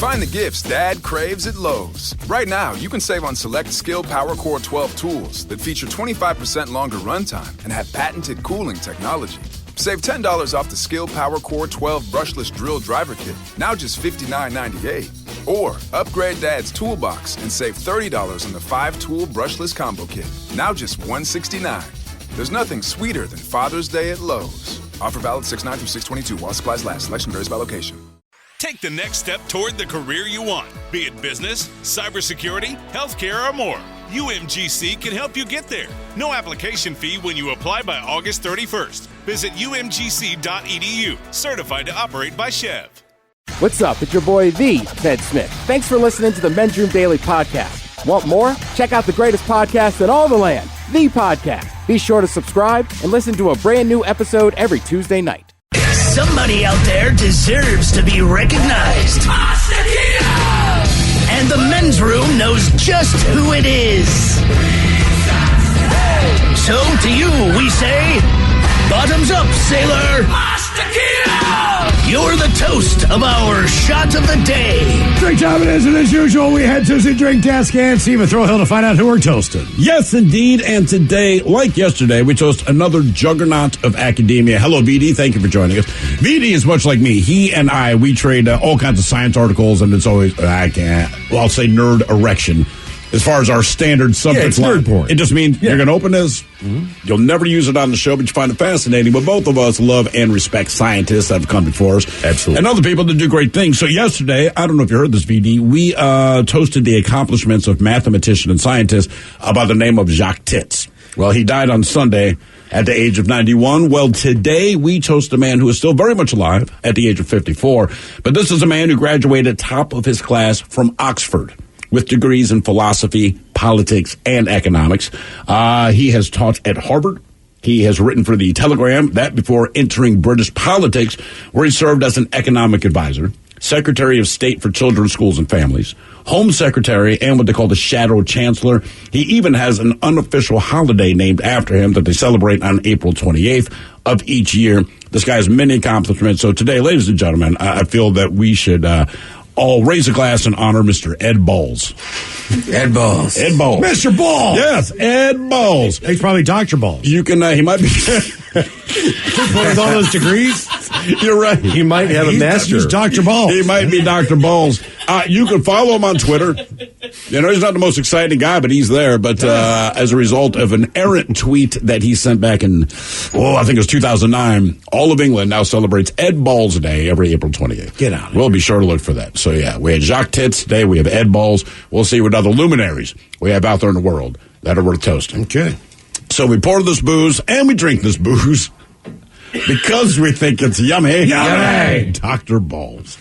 Find the gifts Dad craves at Lowe's. Right now, you can save on select Skill Power Core 12 tools that feature 25% longer runtime and have patented cooling technology. Save $10 off the Skill Power Core 12 brushless drill driver kit, now just $59.98. Or upgrade Dad's toolbox and save $30 on the 5-tool brushless combo kit, now just $169. There's nothing sweeter than Father's Day at Lowe's. Offer valid 6/9 through 6/22 while supplies last. Selection varies by location. Take the next step toward the career you want, be it business, cybersecurity, healthcare, or more. UMGC can help you get there. No application fee when you apply by August 31st. Visit umgc.edu, certified to operate by Chev. What's up? It's your boy, the Ted Smith. Thanks for listening to the Men's Room Daily Podcast. Want more? Check out the greatest podcast in all the land, The Podcast. Be sure to subscribe and listen to a brand new episode every Tuesday night. Somebody out there deserves to be recognized. And the Men's Room knows just who it is. So to you, we say, bottoms up, sailor. You're the toast of our shot of the day. Drink time it is, and as usual, we head to the drink desk and Stephen Throwhill to find out who we're toasting. Yes, indeed. And today, like yesterday, we toast another juggernaut of academia. Hello, VD. Thank you for joining us. VD is much like me. He and I, we trade all kinds of science articles, and it's always, I'll say nerd erection. As far as our standard subject it's line. nerd porn. It just means you're going to open this. Mm-hmm. You'll never use it on the show, but you find it fascinating. But both of us love and respect scientists that have come before us. Absolutely. And other people that do great things. So yesterday, I don't know if you heard this, VD, we toasted the accomplishments of mathematician and scientist by the name of Jacques Tits. Well, he died on Sunday at the age of 91. Well, today we toast a man who is still very much alive at the age of 54. But this is a man who graduated top of his class from Oxford, with degrees in philosophy, politics, and economics. He has taught at Harvard. He has written for the Telegram, that before entering British politics, where he served as an economic advisor, Secretary of State for Children, Schools, and Families, Home Secretary, and what they call the Shadow Chancellor. He even has an unofficial holiday named after him that they celebrate on April 28th of each year. This guy has many accomplishments. So today, ladies and gentlemen, I feel that we should all raise a glass and honor Mr. Ed Balls. Ed Balls. Ed Balls. Mr. Balls. Yes, Ed Balls. He's probably Dr. Balls. You can, he might be. With all those degrees? You're right. He might have a master. He's Dr. Balls. He might be Dr. Balls. You can follow him on Twitter. You know, he's not the most exciting guy, but he's there. But as a result of an errant tweet that he sent back in, I think it was 2009, all of England now celebrates Ed Balls Day every April 28th. Get out of We'll be sure to look for that. So, yeah, we had Jacques Tits today. We have Ed Balls. We'll see what other luminaries we have out there in the world that are worth toasting. Okay. So we pour this booze and we drink this booze because we think it's yummy. Yummy! Dr. Balls.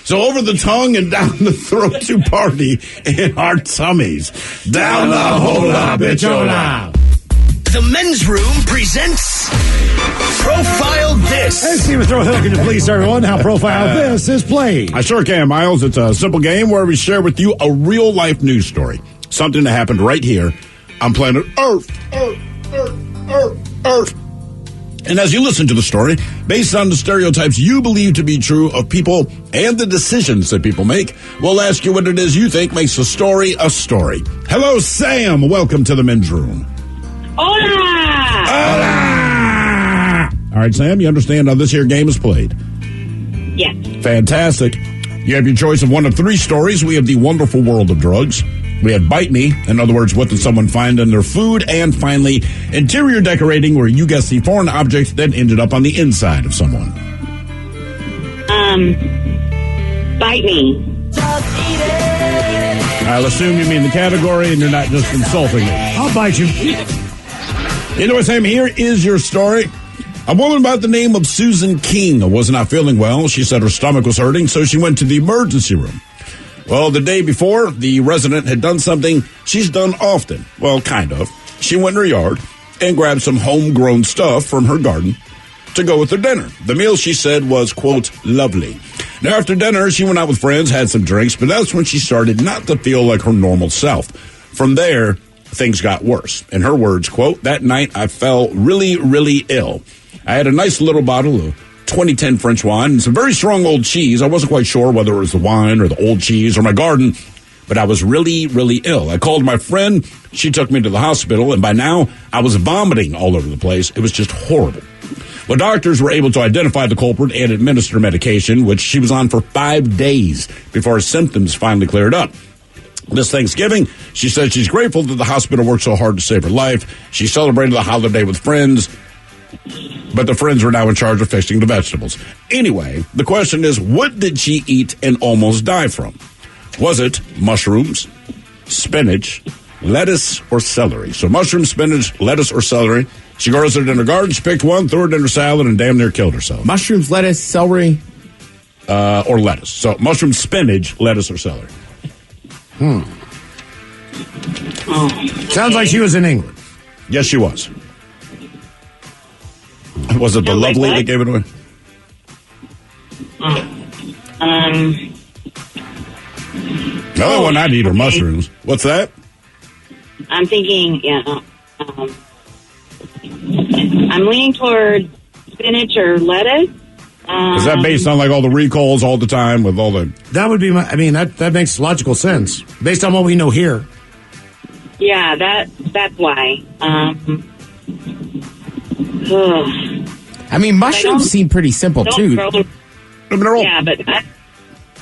So over the tongue and down the throat to party in our tummies. Down the hola, bitchola. The Men's Room presents Profile This. Hey, Stephen Throwhill, can you please tell everyone how Profile This is played? I sure can, Miles. It's a simple game where we share with you a real-life news story. Something that happened right here on planet Earth. And as you listen to the story, based on the stereotypes you believe to be true of people and the decisions that people make, we'll ask you what it is you think makes a story a story. Hello, Sam. Welcome to the Men's Room. Hola! Hola! All right, Sam, you understand how this here game is played? Yes. Fantastic. You have your choice of one of three stories. We have the wonderful world of drugs. We have Bite Me, in other words, what did someone find in their food? And finally, interior decorating, where you guess the foreign object that ended up on the inside of someone. Bite Me. I'll assume you mean the category and you're not just insulting me. I'll bite you. You know what, Sam? Here is your story. A woman by the name of Susan King was not feeling well. She said her stomach was hurting, so she went to the emergency room. Well, the day before, the resident had done something she's done often. Well, kind of. She went in her yard and grabbed some homegrown stuff from her garden to go with her dinner. The meal, she said, was, quote, lovely. Now, after dinner, she went out with friends, had some drinks, but that's when she started not to feel like her normal self. From there, things got worse. In her words, quote, that night I fell really, really ill. I had a nice little bottle of 2010 French wine and some very strong old cheese. I wasn't quite sure whether it was the wine or the old cheese or my garden, but I was really, really ill. I called my friend. She took me to the hospital, and by now I was vomiting all over the place. It was just horrible. Well, doctors were able to identify the culprit and administer medication, which she was on for 5 days before her symptoms finally cleared up. This Thanksgiving, she said she's grateful that the hospital worked so hard to save her life. She celebrated the holiday with friends, but the friends were now in charge of fixing the vegetables. Anyway, the question is, what did she eat and almost die from? Was it mushrooms, spinach, lettuce, or celery? So mushrooms, spinach, lettuce, or celery. She grows it in her garden. She picked one, threw it in her salad, and damn near killed herself. Mushrooms, lettuce, celery? Or lettuce. So mushrooms, spinach, lettuce, or celery. Sounds like she was in England. Yes, she was. Was it the lovely that gave it away? Another one I'd eat are mushrooms. What's that? I'm thinking, I'm leaning toward spinach or lettuce. Is that based on like all the recalls all the time with all the... That would be that makes logical sense based on what we know here. Yeah, that's why. I mean, mushrooms seem pretty simple, too. Yeah, but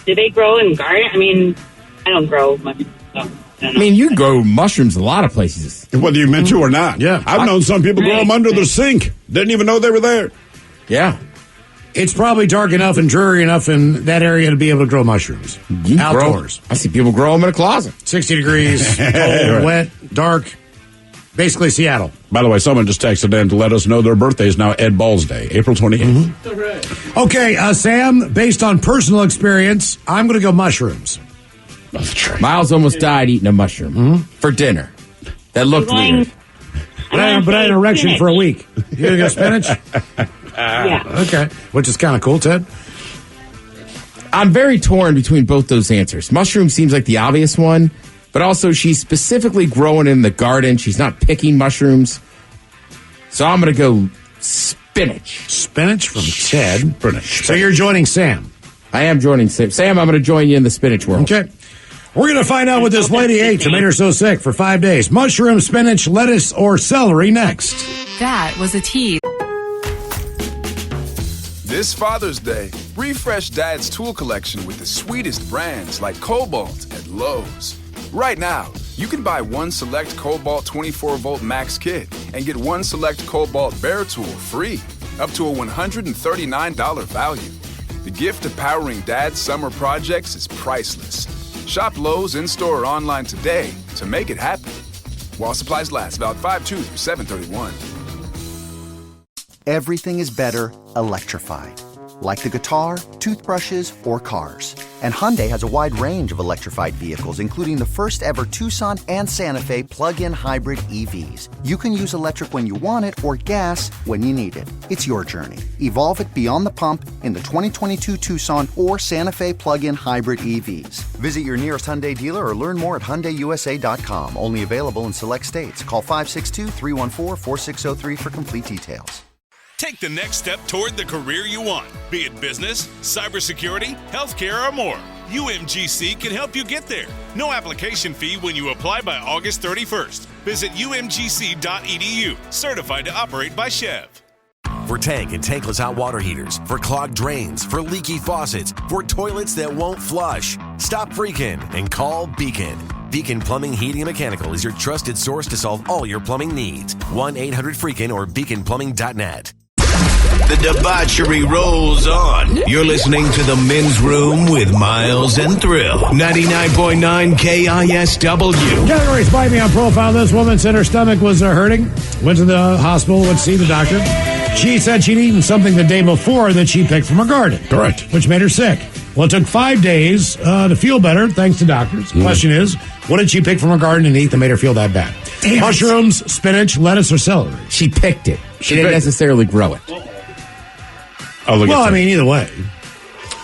do they grow in garden? I mean, I don't grow mushrooms. So I mean, you grow mushrooms a lot of places. Whether you meant to or not. Yeah. I've known some people grow them under the sink. Didn't even know they were there. Yeah. It's probably dark enough and dreary enough in that area to be able to grow mushrooms. Outdoors. I see people grow them in a closet. 60 degrees, cold, wet, dark. Basically Seattle. By the way, someone just texted in to let us know their birthday is now Ed Ball's Day, April 28th. Okay, Sam, based on personal experience, I'm going to go mushrooms. Miles almost died eating a mushroom for dinner. That looked weird. But I had an erection for a week. You going to go spinach? Yeah. Okay, which is kind of cool, Ted. I'm very torn between both those answers. Mushroom seems like the obvious one, but also she's specifically growing in the garden. She's not picking mushrooms. So I'm going to go spinach. Spinach from Ted. Spinach. So you're joining Sam. I am joining Sam. Sam, I'm going to join you in the spinach world. Okay. We're going to find out what this lady ate to make her so sick for 5 days. Mushroom, spinach, lettuce, or celery next. That was a tease. This Father's Day, refresh Dad's tool collection with the sweetest brands like Cobalt at Lowe's. Right now, you can buy one select Cobalt 24-volt Max kit and get one select Cobalt Bear tool free, up to a $139 value. The gift of powering Dad's summer projects is priceless. Shop Lowe's in-store or online today to make it happen. While supplies last, valid 5/2 through 7/31. Everything is better electrified. Like the guitar, toothbrushes, or cars. And Hyundai has a wide range of electrified vehicles, including the first ever Tucson and Santa Fe plug-in hybrid EVs. You can use electric when you want it or gas when you need it. It's your journey. Evolve it beyond the pump in the 2022 Tucson or Santa Fe plug-in hybrid EVs. Visit your nearest Hyundai dealer or learn more at HyundaiUSA.com. Only available in select states. Call 562-314-4603 for complete details. Take the next step toward the career you want, be it business, cybersecurity, healthcare, or more. UMGC can help you get there. No application fee when you apply by August 31st. Visit umgc.edu, certified to operate by Chev. For tank and tankless hot water heaters, for clogged drains, for leaky faucets, for toilets that won't flush. Stop freaking and call Beacon. Beacon Plumbing, Heating, and Mechanical is your trusted source to solve all your plumbing needs. 1-800-FREAKIN or beaconplumbing.net. The debauchery rolls on. You're listening to The Men's Room with Miles and Thrill. 99.9 KISW. Categories by me on profile. This woman said her stomach was hurting. Went to the hospital, went to see the doctor. She said she'd eaten something the day before that she picked from her garden. Correct. Which made her sick. Well, it took 5 days to feel better, thanks to doctors. The question is, what did she pick from her garden and eat that made her feel that bad? Mushrooms, spinach, lettuce, or celery? She picked it. She didn't necessarily grow it. Oh, look well, I mean, either way.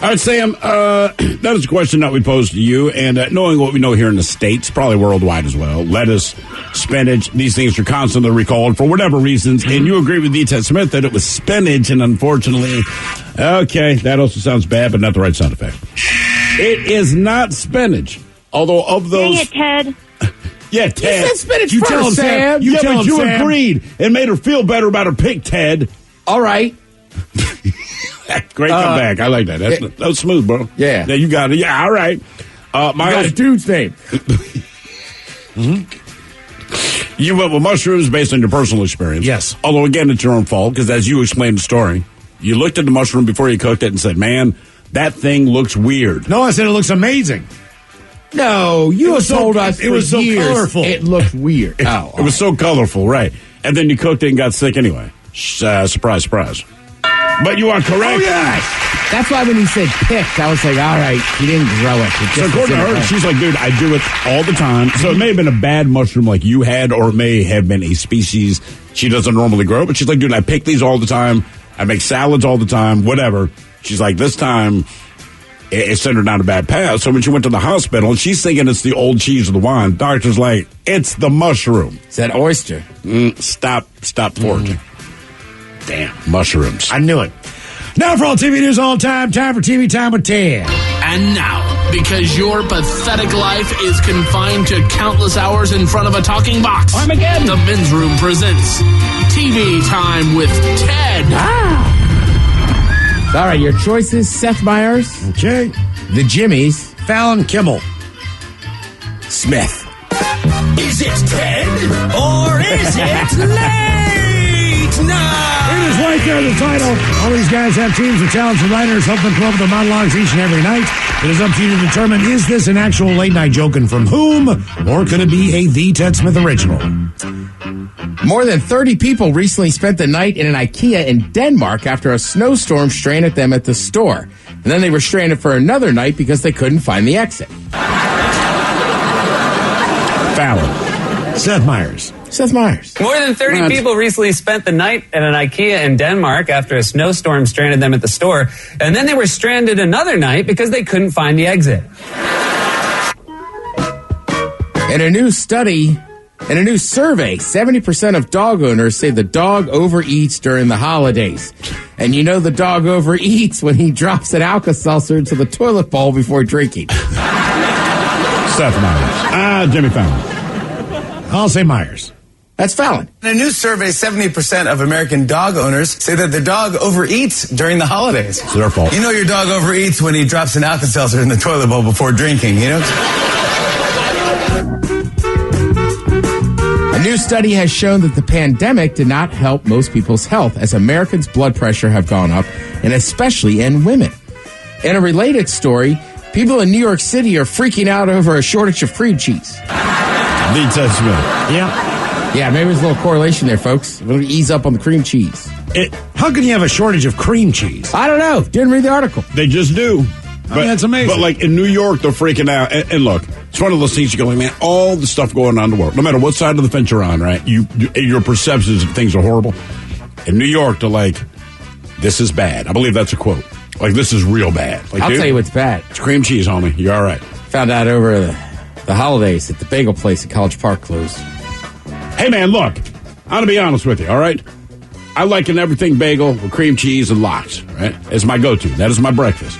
All right, Sam, that is a question that we posed to you, and knowing what we know here in the States, probably worldwide as well, lettuce, spinach, these things are constantly recalled for whatever reasons, and you agree with D. Ted Smith that it was spinach, and unfortunately, okay, that also sounds bad, but not the right sound effect. It is not spinach, although of those... Dang it, Ted. Yeah, Ted. You said spinach you first, tell him, Sam. You tell him, you Sam. agreed and made her feel better about her pick, Ted. All right. Great comeback. I like that. That was smooth, bro. Yeah. You got it. Yeah, all right. You got a dude's name. You went with mushrooms based on your personal experience. Yes. Although, again, it's your own fault, because as you explained the story, you looked at the mushroom before you cooked it and said, man, that thing looks weird. No, I said it looks amazing. No, you have told us it was for so years colorful. it looked weird. It was so colorful, right. And then you cooked it and got sick anyway. Surprise, surprise. But you are correct. Oh, yes. That's why when he said picked, I was like, all right, he didn't grow it. So according to her, she's like, dude, I do it all the time. So it may have been a bad mushroom like you had, or it may have been a species she doesn't normally grow. But she's like, dude, I pick these all the time. I make salads all the time, whatever. She's like, this time it sent her down a bad path. So when she went to the hospital, and she's thinking it's the old cheese or the wine, doctor's like, it's the mushroom. It's that oyster. Stop foraging. Damn, mushrooms. I knew it. Now for all TV news all time for TV Time with Ted. And now, because your pathetic life is confined to countless hours in front of a talking box, Armageddon. The Men's Room presents TV Time with Ted. All right, your choices: Seth Meyers, Okay. the Jimmies, Fallon Kimmel. Smith. Is it Ted or is it late night? It is right there, the title. All these guys have teams of talented writers helping come up with their monologues each and every night. It is up to you to determine, is this an actual late night joke and from whom? Or could it be a The Ted Smith original? More than 30 people recently spent the night in an IKEA in Denmark after a snowstorm stranded them at the store. And then they were stranded for another night because they couldn't find the exit. Fallon. Seth Meyers. Seth Meyers. More than 30 people recently spent the night at an IKEA in Denmark after a snowstorm stranded them at the store. And then they were stranded another night because they couldn't find the exit. In a new survey, 70% of dog owners say the dog overeats during the holidays. And you know the dog overeats when he drops an Alka-Seltzer into the toilet bowl before drinking. Seth Meyers. Jimmy Fallon. I'll say Myers. That's Fallon. In a new survey, 70% of American dog owners say that their dog overeats during the holidays. It's their fault. You know your dog overeats when he drops an Alka-Seltzer in the toilet bowl before drinking, you know? A new study has shown that the pandemic did not help most people's health as Americans' blood pressure have gone up, and especially in women. In a related story, people in New York City are freaking out over a shortage of cream cheese. The Ted Smith. Yeah. Yeah, maybe there's a little correlation there, folks. We'll ease up on the cream cheese. How can you have a shortage of cream cheese? I don't know. Didn't read the article. They just do. But that's amazing. But like in New York, they're freaking out. And look, it's one of those things you go, like, man, all the stuff going on in the world, no matter what side of the fence you're on, right? Your perceptions of things are horrible. In New York, they're like, this is bad. I believe that's a quote. Like, this is real bad. Like, I'll tell you what's bad. It's cream cheese, homie. You're all right. Found out over the holidays that the bagel place at College Park closed. Hey, man, look. I'm going to be honest with you, all right? I like an everything bagel with cream cheese and lox, right? It's my go-to. That is my breakfast.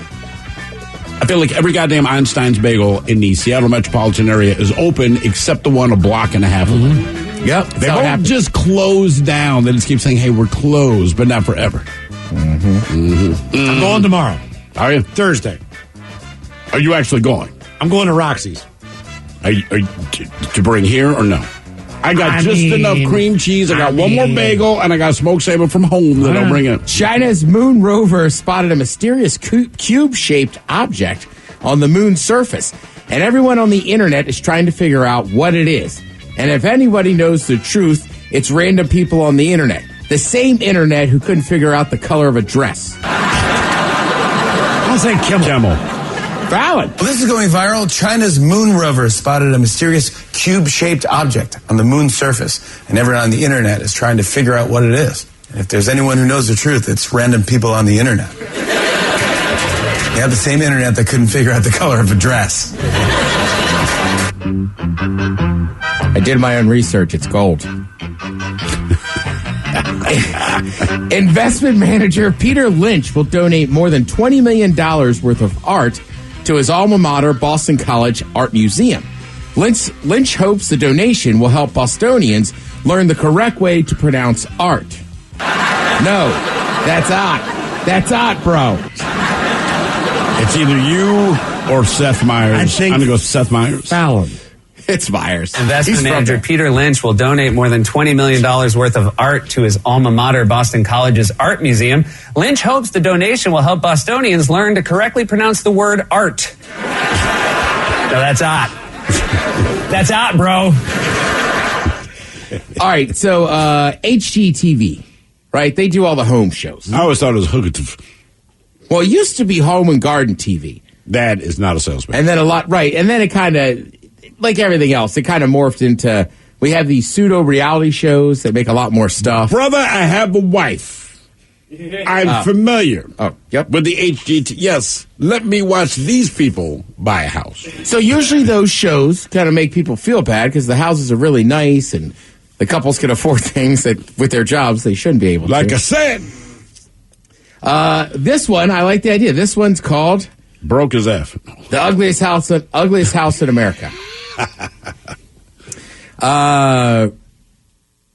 I feel like every goddamn Einstein's bagel in the Seattle metropolitan area is open except the one a block and a half away. Yep. They've all just closed down. They just keep saying, hey, we're closed, but not forever. I'm going tomorrow. Are you? Thursday. Are you actually going? I'm going to Roxy's. Are you to bring here or no? I got enough cream cheese. I got one more bagel, and I got smoked salmon from home that I'll bring in. China's moon rover spotted a mysterious cube-shaped object on the moon's surface, and everyone on the internet is trying to figure out what it is. And if anybody knows the truth, it's random people on the internet. The same internet who couldn't figure out the color of a dress. I'll say Kimmel. Fallon. Well, this is going viral. China's moon rover spotted a mysterious cube-shaped object on the moon's surface, and everyone on the internet is trying to figure out what it is. And if there's anyone who knows the truth, it's random people on the internet. They have the same internet that couldn't figure out the color of a dress. I did my own research. It's gold. Investment manager Peter Lynch will donate more than $20 million worth of art to his alma mater, Boston College Art Museum. Lynch hopes the donation will help Bostonians learn the correct way to pronounce art. No, that's art. That's art, bro. It's either you or Seth Meyers. I'm going to go Seth Meyers. Fallon. It's Myers. Investment manager Peter Lynch will donate more than $20 million worth of art to his alma mater, Boston College's Art Museum. Lynch hopes the donation will help Bostonians learn to correctly pronounce the word art. No, that's art. That's art, bro. All right, so HGTV, right? They do all the home shows. I always thought it was Hookative. Well, it used to be Home and Garden TV. That is not a salesman. And then and then it kind of, like everything else, it kind of morphed into, we have these pseudo-reality shows that make a lot more stuff. Brother, I have a wife. I'm familiar with the HGTV. Yes, let me watch these people buy a house. So usually those shows kind of make people feel bad because the houses are really nice and the couples can afford things that with their jobs they shouldn't be able to. Like I said. This one, I like the idea. This one's called Broke as F. The Ugliest House in America.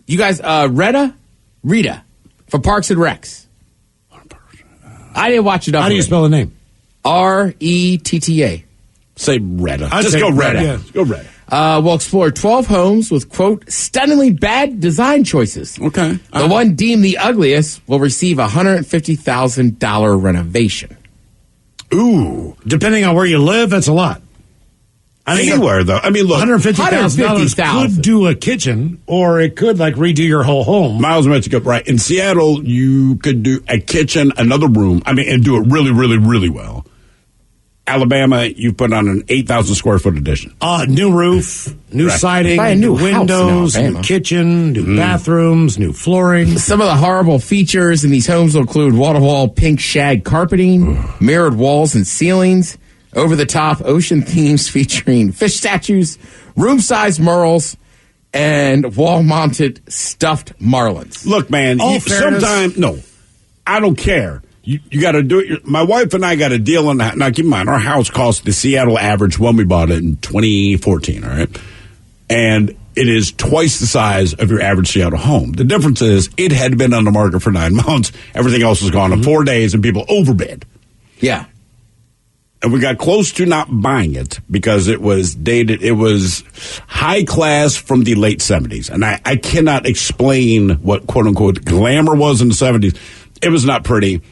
You guys, Rita from Parks and Recs. I didn't watch it up. How do you spell the name? Retta. Say Retta. I'd Just say go Retta. Yeah. Go Retta. We'll explore 12 homes with, quote, stunningly bad design choices. Okay. The one deemed the ugliest will receive a $150,000 renovation. Ooh. Depending on where you live, that's a lot. Anywhere, though. I mean, look. $150,000 could do a kitchen, or it could, like, redo your whole home. Miles mentioned it right. In Seattle, you could do a kitchen, another room, and do it really, really, really well. Alabama, you put on an 8,000 square foot addition. New roof, new siding, Buy a new windows, house in new kitchen, new bathrooms, new flooring. Some of the horrible features in these homes will include wall-to-wall pink shag carpeting, mirrored walls and ceilings, over-the-top ocean themes featuring fish statues, room-sized murals, and wall-mounted stuffed marlins. Look, man, sometimes, no, I don't care. You got to do it. My wife and I got a deal on that. Now, keep in mind, our house cost the Seattle average when we bought it in 2014, all right? And it is twice the size of your average Seattle home. The difference is it had been on the market for 9 months. Everything else was gone in 4 days, and people overbid. Yeah. And we got close to not buying it because it was dated. It was high class from the late 70s. And I cannot explain what, quote unquote, glamour was in the 70s. It was not pretty.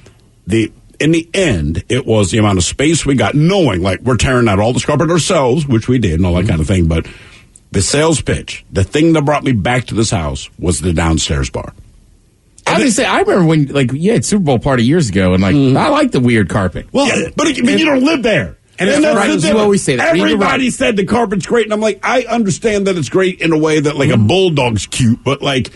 In the end, it was the amount of space we got, knowing, like, we're tearing out all this carpet ourselves, which we did and all that kind of thing. But the sales pitch, the thing that brought me back to this house was the downstairs bar. I was say, I remember when, like, you had Super Bowl party years ago, and, like, I like the weird carpet. Well, yeah, but you don't live there. And it's right, you always say that. Everybody said the carpet's great, and I'm like, I understand that it's great in a way that, like, a bulldog's cute, but, like,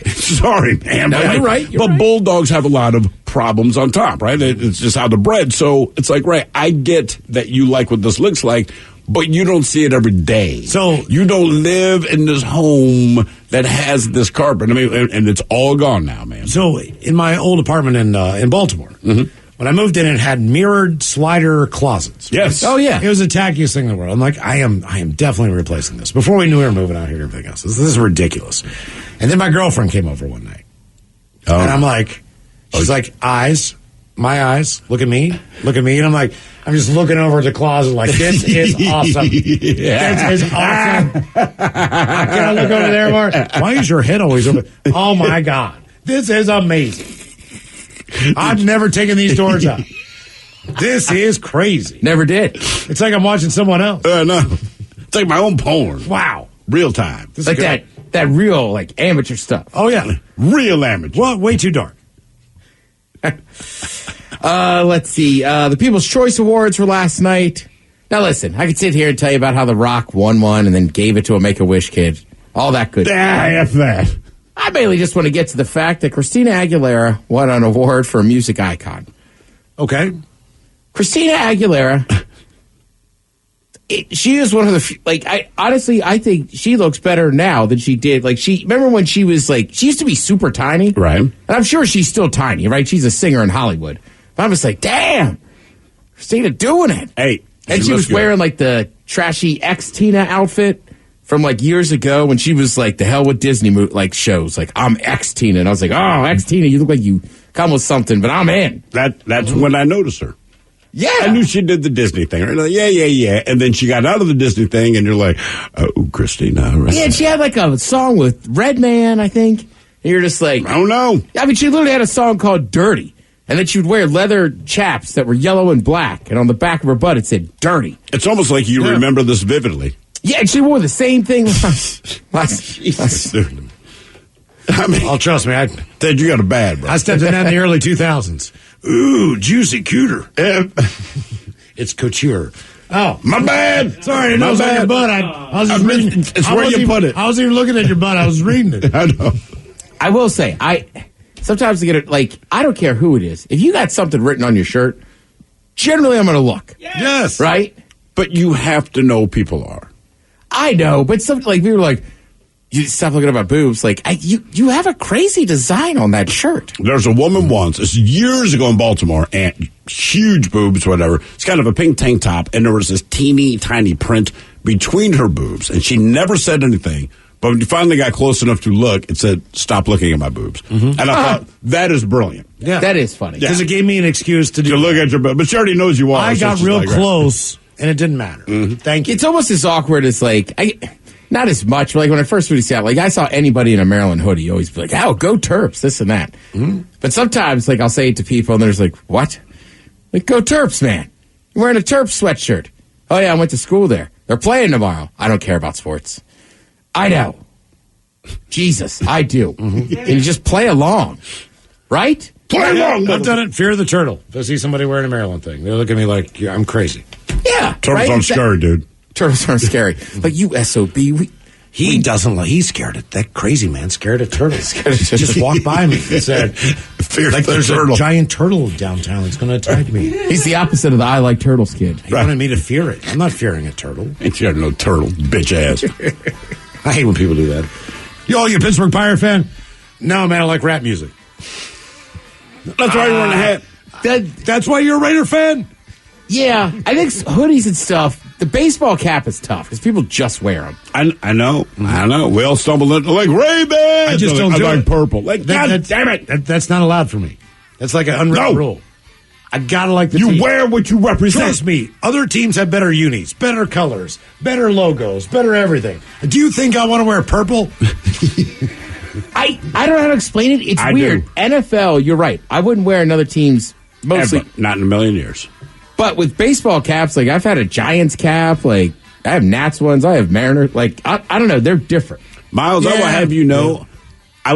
sorry, man. No, you're right. But bulldogs have a lot of problems on top, right? It's just how they're bred. So it's like, right, I get that you like what this looks like, but you don't see it every day. So you don't live in this home that has this carpet. I mean, and it's all gone now, man. So in my old apartment in Baltimore, when I moved in, it had mirrored slider closets. Yes. Oh, yeah. It was the tackiest thing in the world. I'm like, I am definitely replacing this. Before we knew we were moving out here and everything else. This is ridiculous. And then my girlfriend came over one night. Oh. And I'm like, she's like, my eyes, look at me. And I'm like, I'm just looking over at the closet like, this is awesome. This is awesome. Can I look over there more? Why is your head always open? Oh, my God. This is amazing. I've never taken these doors out. This is crazy. Never did. It's like I'm watching someone else. No. It's like my own porn. Wow. Real time. This like that real, like, amateur stuff. Oh, yeah. Real amateur. Well, way too dark. Let's see. The People's Choice Awards were last night. Now, listen, I could sit here and tell you about how The Rock won one and then gave it to a Make-A-Wish kid. All that good. That's that. I mainly just want to get to the fact that Christina Aguilera won an award for a music icon. Okay. Christina Aguilera, she is one of the few, I think she looks better now than she did. Remember when she was she used to be super tiny? Right. And I'm sure she's still tiny, right? She's a singer in Hollywood. But I was like, damn, Christina doing it. Hey. And she was wearing the trashy ex-Tina outfit from years ago when she was the hell with Disney shows. I'm ex-Tina. And I was like, oh, ex-Tina, you look like you come with something, but I'm in. That's when I noticed her. Yeah. I knew she did the Disney thing. Right? Yeah. And then she got out of the Disney thing, and you're like, oh, Christina. Right? Yeah, and she had a song with Redman, I think. And you're just like, I don't know. I mean, she literally had a song called Dirty. And then she would wear leather chaps that were yellow and black. And on the back of her butt, it said Dirty. It's almost like you remember this vividly. Yeah, and she wore the same thing last I mean, trust me, Ted, you got a bad, bro. I stepped in that in the early 2000s. Ooh, juicy cooter. It's couture. Oh, my bad. Sorry, it was on your butt. I was just reading. It's where you put it. I wasn't even looking at your butt. I was reading it. I know. I will say, sometimes I get it, I don't care who it is. If you got something written on your shirt, generally I'm going to look. Yes. Right? But you have to know people are. I know, but something we were like, you stop looking at my boobs. You have a crazy design on that shirt. There's a woman once, it's years ago in Baltimore, and huge boobs, whatever. It's kind of a pink tank top, and there was this teeny tiny print between her boobs, and she never said anything. But when you finally got close enough to look, it said, stop looking at my boobs. Mm-hmm. And I thought, that is brilliant. Yeah. That is funny. Because it gave me an excuse to look at your boobs. But she already knows you are. I got real close, and it didn't matter. Mm-hmm. Thank you. It's almost as awkward as not as much. When I first moved to Seattle, I saw anybody in a Maryland hoodie, you always be like, oh, go Terps, this and that. Mm-hmm. But sometimes, I'll say it to people, and they're just like, what? Go Terps, man. You're wearing a Terps sweatshirt. Oh, yeah, I went to school there. They're playing tomorrow. I don't care about sports. I know. Jesus, I do. Mm-hmm. And you just play along, right? Play along. I've done it. Fear the turtle. If I see somebody wearing a Maryland thing, they look at me like I'm crazy. Yeah, turtles aren't scary, dude. Turtles aren't scary. You SOB. He doesn't like. He's scared of that crazy man. Scared of turtles. Just walked by me and said, "Fear there's turtle. A giant turtle downtown that's going to attack me." He's the opposite of the I like turtles kid. He wanted me to fear it. I'm not fearing a turtle. Ain't scared of no turtle, bitch ass. I hate when people do that. You a Pittsburgh Pirate fan? No, man, I like rap music. That's why you're wearing a hat. That's why you're a Raider fan? Yeah, I think hoodies and stuff, the baseball cap is tough because people just wear them. I know. We all stumble into Ray-Ban. I just don't do like it. Purple. God damn it. That's not allowed for me. That's like an unwritten rule. I gotta like the team. You wear what you represent. Trust me, other teams have better unis, better colors, better logos, better everything. Do you think I want to wear purple? I don't know how to explain it. It's weird. Do. NFL, you're right. I wouldn't wear another team's mostly. Ever. Not in a million years. But with baseball caps, I've had a Giants cap, I have Nats ones, I have Mariners. I don't know, they're different. Miles, I will have you know, I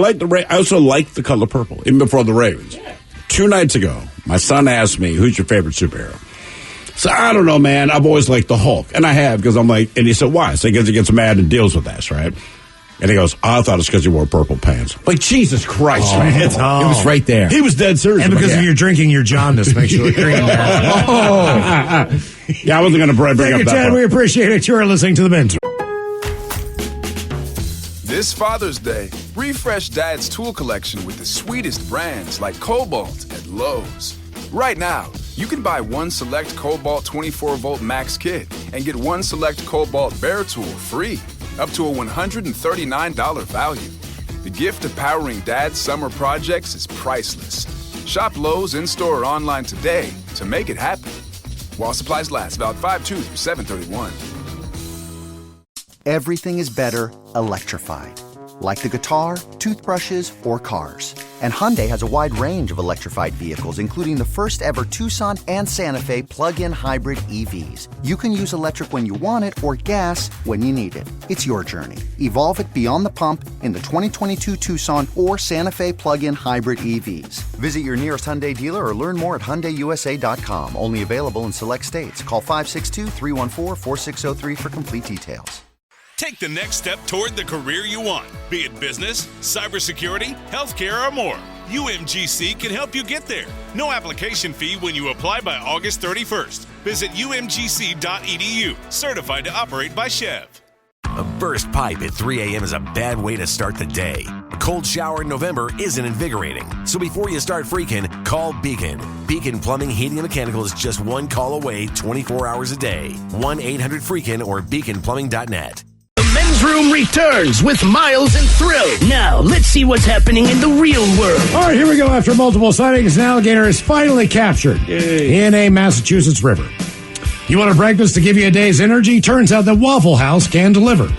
also like the color purple, even before the Ravens. Yeah. 2 nights ago, my son asked me, who's your favorite superhero? So I don't know, man. I've always liked the Hulk. And I have, because I'm and he said, why? So because he gets mad and deals with us, right? And he goes, I thought it's because you wore purple pants. Jesus Christ, man. It was right there. He was dead serious. And because of your drinking, your jaundice makes you look green. Yeah, I wasn't going to bring Thank up you, that Ted. part. We appreciate it. You are listening to The Men's. This Father's Day, refresh Dad's tool collection with the sweetest brands like Cobalt at Lowe's. Right now, you can buy one select Cobalt 24-volt Max kit and get one select Cobalt Bear tool free, up to a $139 value. The gift of powering Dad's summer projects is priceless. Shop Lowe's in-store or online today to make it happen. While supplies last, valid 5/2 through 7/31. Everything is better electrified. Like the guitar, toothbrushes, or cars. And Hyundai has a wide range of electrified vehicles, including the first ever Tucson and Santa Fe plug-in hybrid EVs. You can use electric when you want it or gas when you need it. It's your journey. Evolve it beyond the pump in the 2022 Tucson or Santa Fe plug-in hybrid EVs. Visit your nearest Hyundai dealer or learn more at HyundaiUSA.com. Only available in select states. Call 562-314-4603 for complete details. Take the next step toward the career you want, be it business, cybersecurity, healthcare, or more. UMGC can help you get there. No application fee when you apply by August 31st. Visit umgc.edu. Certified to operate by Chev. A burst pipe at 3 a.m. is a bad way to start the day. A cold shower in November isn't invigorating. So before you start freaking, call Beacon. Beacon Plumbing, Heating, and Mechanical is just one call away 24 hours a day. 1-800-FREAKIN or beaconplumbing.net. The Men's Room returns with Miles and Thrill. Now, let's see what's happening in the real world. All right, here we go. After multiple sightings, an alligator is finally captured in a Massachusetts river. You want a breakfast to give you a day's energy? Turns out that Waffle House can deliver.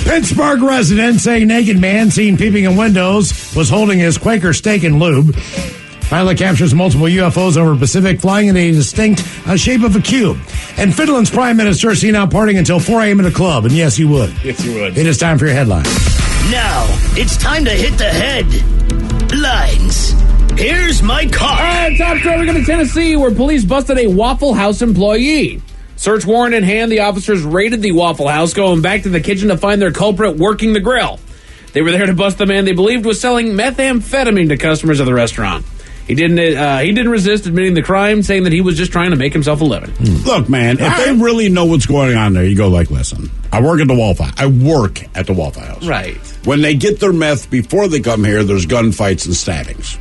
Pittsburgh residents say a naked man seen peeping in windows was holding his Quaker steak and lube. Pilot captures multiple UFOs over Pacific, flying in a distinct shape of a cube. And Finland's prime minister seen out partying until 4 a.m. in a club. And yes, you would. Yes, you would. It is time for your headline. Now, it's time to hit the headlines. Here's my car. All right, top story. We're going to Tennessee, where police busted a Waffle House employee. Search warrant in hand, the officers raided the Waffle House, going back to the kitchen to find their culprit working the grill. They were there to bust the man they believed was selling methamphetamine to customers of the restaurant. He didn't resist admitting the crime, saying that he was just trying to make himself a living. Look, man, if they really know what's going on there, you go like, listen, I work at the Waffle House. Right. When they get their meth before they come here, there's gunfights and stabbings.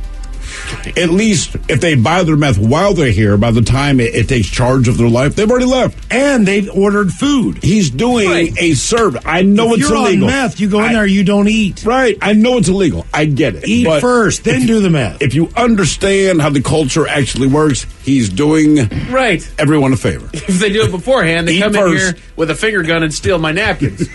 At least if they buy their meth while they're here, by the time it takes charge of their life, they've already left. And they've ordered food. He's doing a service. I know it's illegal. If you're on meth, you go in there, you don't eat. Right. I know it's illegal. I get it. Eat first, then do the meth. If you understand how the culture actually works, he's doing everyone a favor. If they do it beforehand, they come in here with a finger gun and steal my napkins.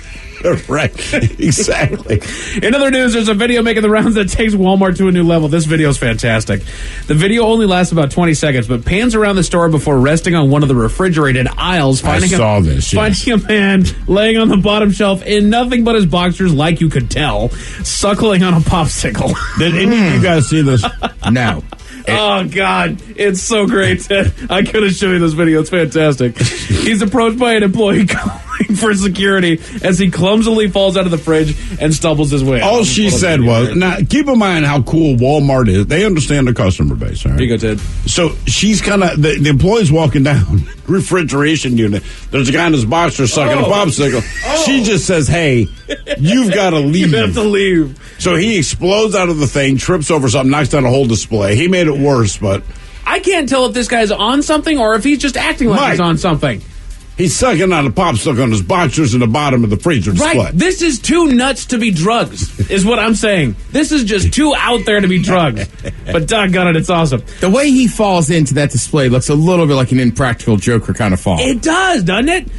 Right, exactly. In other news, there's a video making the rounds that takes Walmart to a new level. This video is fantastic. The video only lasts about 20 seconds, but pans around the store before resting on one of the refrigerated aisles. Finding a man laying on the bottom shelf in nothing but his boxers, like you could tell, suckling on a popsicle. Did any of you guys see this? No. Oh, God. It's so great, Ted. I couldn't show you this video. It's fantastic. He's approached by an employee calling for security as he clumsily falls out of the fridge and stumbles his way out. All she said was, now, keep in mind how cool Walmart is. They understand their customer base, all right? Here you go, Ted. So she's kind of, the employee's walking down, refrigeration unit. There's a guy in his boxers sucking a popsicle. She just says, hey, you've got to leave. You have to leave. So he explodes out of the thing, trips over something, knocks down a whole display. He made it worse, but I can't tell if this guy's on something or if he's just acting like he's on something. He's sucking on a popsicle on his boxers in the bottom of the freezer display. Right. This is too nuts to be drugs, is what I'm saying. This is just too out there to be drugs. But doggone it, it's awesome. The way he falls into that display looks a little bit like an Impractical Joker kind of fall. It does, doesn't it?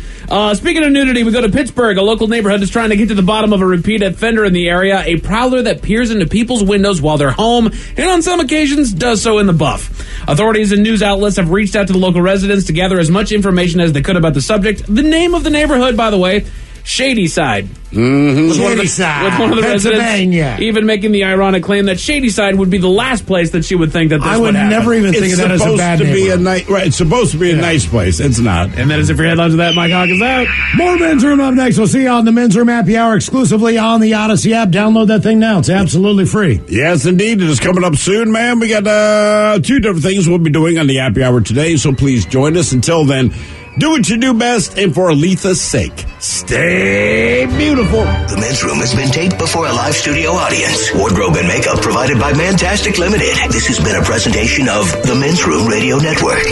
Speaking of nudity, we go to Pittsburgh. A local neighborhood is trying to get to the bottom of a repeat offender in the area, a prowler that peers into people's windows while they're home, and on some occasions does so in the buff. Authorities and news outlets have reached out to the local residents to gather as much information as they could about the subject. The name of the neighborhood, by the way, Shady Side. Mm-hmm. Shady Side. With one of the residents even making the ironic claim that Shady Side would be the last place that she would think that this would happen. I would never even think of that as a bad neighborhood. Right, it's supposed to be a nice place. It's not. And that is it for headlines of that. Mike Hawk is out. More Men's Room up next. We'll see you on the Men's Room Happy Hour exclusively on the Odyssey app. Download that thing now. It's absolutely free. Yes, indeed. It is coming up soon, man. We got 2 different things we'll be doing on the Happy Hour today, so please join us. Until then, do what you do best, and for Aletha's sake, stay beautiful. The Men's Room has been taped before a live studio audience. Wardrobe and makeup provided by Mantastic Limited. This has been a presentation of the Men's Room Radio Network.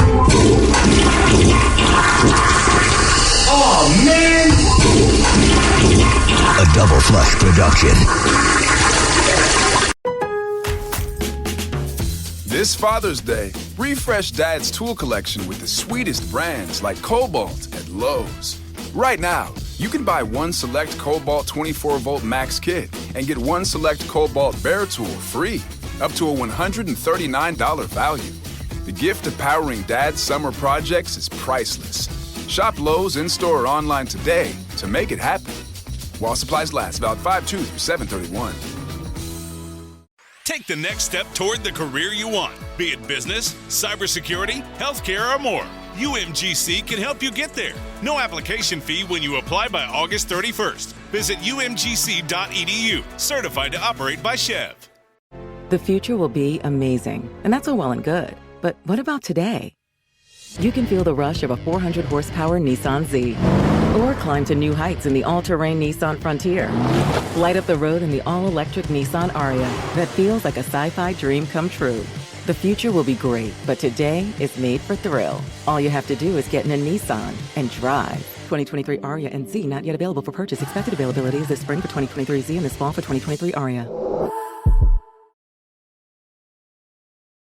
Oh, man! A Double Flush production. This Father's Day, refresh Dad's tool collection with the sweetest brands like Cobalt at Lowe's. Right now, you can buy one select Cobalt 24-volt Max kit and get one select Cobalt Bear tool free, up to a $139 value. The gift of powering Dad's summer projects is priceless. Shop Lowe's in-store or online today to make it happen. While supplies last, valid 5/2 through 7/31. Take the next step toward the career you want, be it business, cybersecurity, healthcare, or more. UMGC can help you get there. No application fee when you apply by August 31st. Visit umgc.edu. Certified to operate by Chev. The future will be amazing, and that's all well and good. But what about today? You can feel the rush of a 400-horsepower Nissan Z. Or climb to new heights in the all-terrain Nissan Frontier. Light up the road in the all-electric Nissan Ariya that feels like a sci-fi dream come true. The future will be great, but today is made for thrill. All you have to do is get in a Nissan and drive. 2023 Ariya and Z not yet available for purchase. Expected availability is this spring for 2023 Z and this fall for 2023 Ariya.